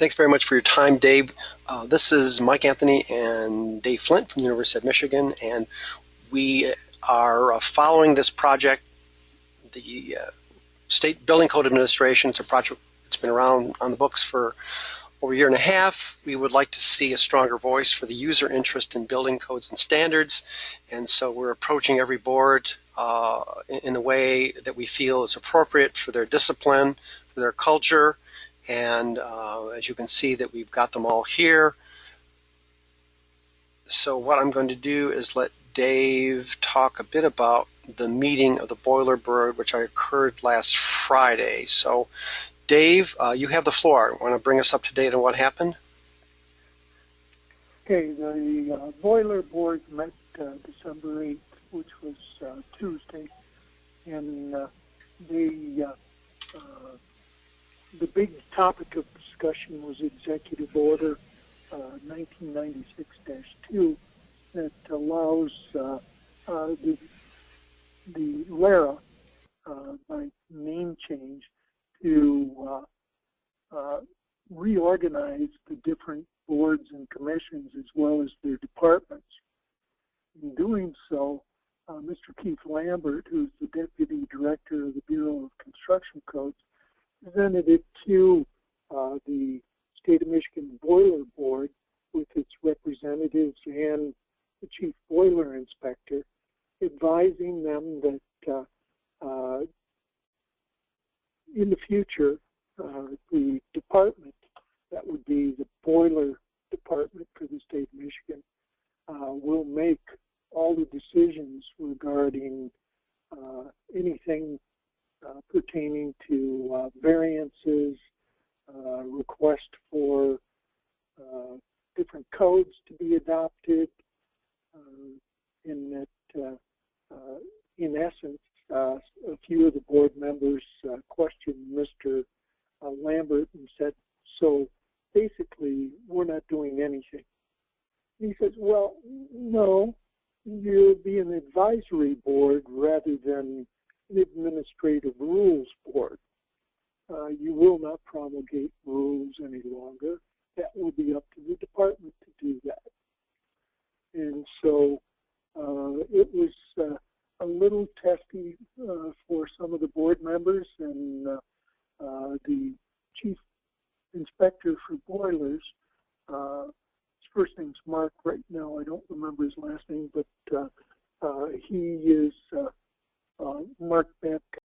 Thanks very much for your time, Dave. This is Mike Anthony and Dave Flint from the University of Michigan, and we are following this project, the State Building Code Administration. It's a project that's been around on the books for over a year and a half. We would like to see a stronger voice for the user interest in building codes and standards, and so we're approaching every board in the way that we feel is appropriate for their discipline, for their culture, and as you can see that we've got them all here. So what I'm going to do is let Dave talk a bit about the meeting of the Boiler Board, which occurred last Friday. So Dave, you have the floor. Want to bring us up to date on what happened? Okay, the Boiler Board met December 8th, which was Tuesday, and the big topic of discussion was Executive Order 1996-2 that allows the LARA, by name change, to reorganize the different boards and commissions as well as their departments. In doing so, Mr. Keith Lambert, who's the Deputy Director of the Bureau of Construction Codes, presented it to the State of Michigan Boiler Board with its representatives and the Chief Boiler Inspector, advising them that in the future, the department, that would be the boiler department for the state of Michigan, will make all the decisions regarding anything pertaining to variances, request for different codes to be adopted, in that, in essence, a few of the board members questioned Mr. Lambert and said, so basically, we're not doing anything. He says, well, no, you'll be an advisory board rather than an administrative rules board. You will not promulgate rules any longer. That will be up to the department to do that. And so it was a little testy for some of the board members, and the chief inspector for boilers, his first name's Mark right now, I don't remember his last name, but he is Mark Babcock.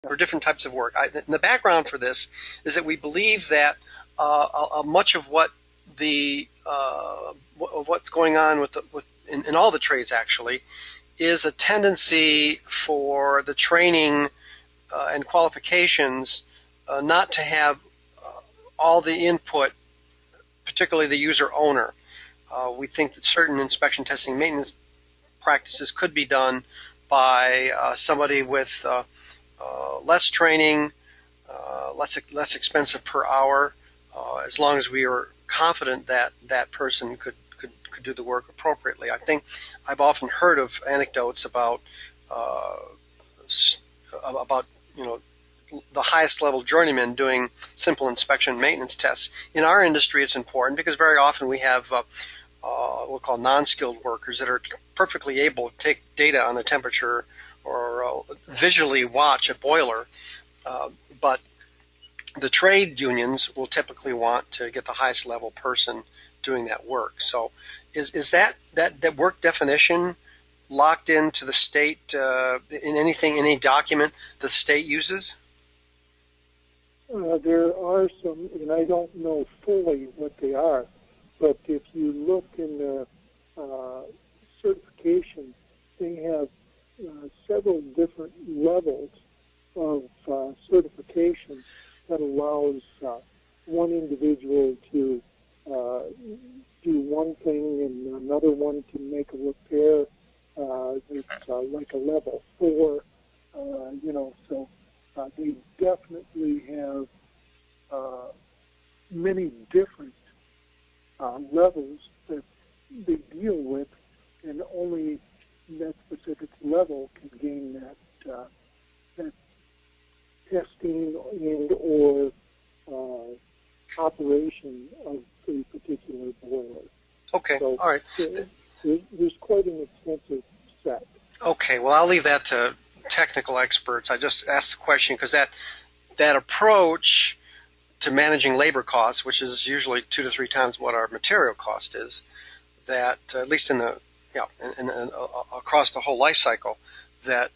or different types of work. And the background for this is that we believe that much of what what's going on in all the trades actually is a tendency for the training and qualifications not to have all the input, particularly the user owner. We think that certain inspection, testing, maintenance practices could be done by somebody with less training, less expensive per hour, as long as we are confident that that person could do the work appropriately. I think I've often heard of anecdotes about the highest level journeyman doing simple inspection and maintenance tests. In our industry, it's important because very often we have what we'll call non-skilled workers that are perfectly able to take data on the temperature or visually watch a boiler, but the trade unions will typically want to get the highest level person doing that work. So is that work definition locked into the state in any document the state uses? There are some, and I don't know fully what they are, but if you look in the certification, they have several different levels of certification that allows one individual to do one thing and another one to make a repair. It's like a level 4, so they definitely have many different levels that they deal with, and only that specific level can gain that testing and or operation of a particular boiler. Okay, so all right. There's quite an extensive set. Okay, well, I'll leave that to technical experts. I just asked the question because that approach to managing labor costs, which is usually 2 to 3 times what our material cost is, that at least in across the whole life cycle, that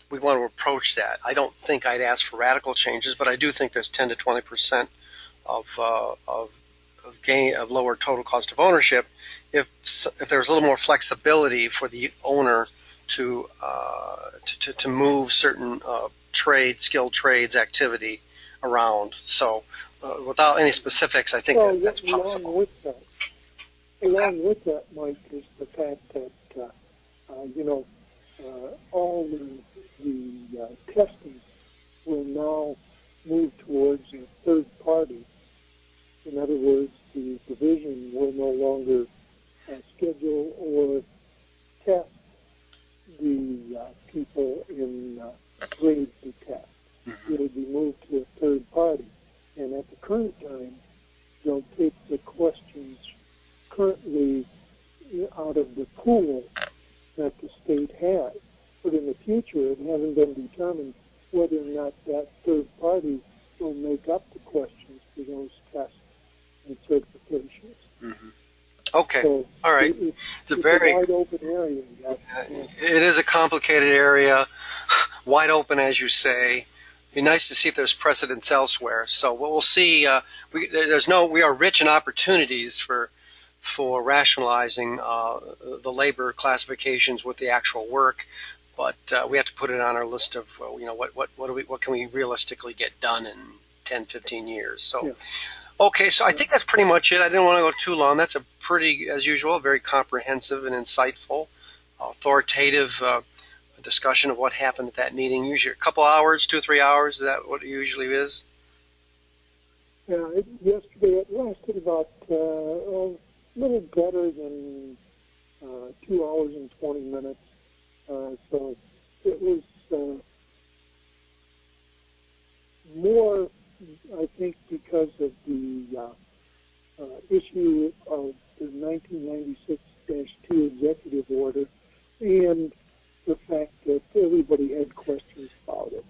we want to approach that. I don't think I'd ask for radical changes, but I do think there's 10 to 20% of gain of lower total cost of ownership if there's a little more flexibility for the owner to move certain skilled trades activity around. So without any specifics, I think that's possible. Along with that, Mike, is the fact that all the testing will now move towards a third party. In other words, the division will no longer schedule or test the people in grades to test. It'll be moved to a third party. And at the current time, they'll take the questions currently out of the pool that the state has. But in the future, it hasn't been determined whether or not that third party will make up the questions for those tests and certifications. Mm-hmm. Okay, so all right. It's a wide open area. It is a complicated area, wide open, as you say. It'd be nice to see if there's precedents elsewhere. So we'll see. We are rich in opportunities for rationalizing the labor classifications with the actual work, but we have to put it on our list of what can we realistically get done in 10, 15 years. So. Yeah. Okay, so I think that's pretty much it. I didn't want to go too long. That's a pretty, as usual, very comprehensive and insightful, authoritative discussion of what happened at that meeting. Usually a couple hours, 2 or 3 hours. Is that what it usually is? Yesterday it lasted about a little better than 2 hours and 20 minutes. So it was more, I think, because of the issue of the 1996-2 executive order and the fact that everybody had questions about it.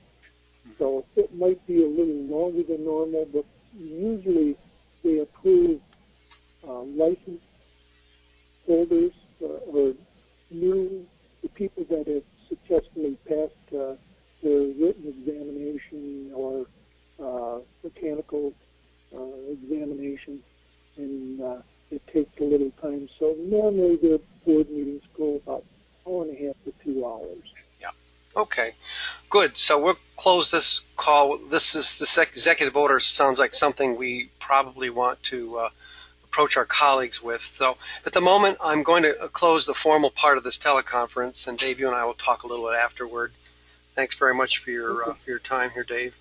So it might be a little longer than normal, but usually they approve license holders or the people that have successfully passed a written examination or mechanical examination, and it takes a little time. So normally the board meetings go about 1.5 to 2 hours. Yeah. Okay. Good. So we'll close this call. This executive order sounds like something we probably want to approach our colleagues with. So at the moment, I'm going to close the formal part of this teleconference, and Dave, you and I will talk a little bit afterward. Thanks very much for your time here, Dave.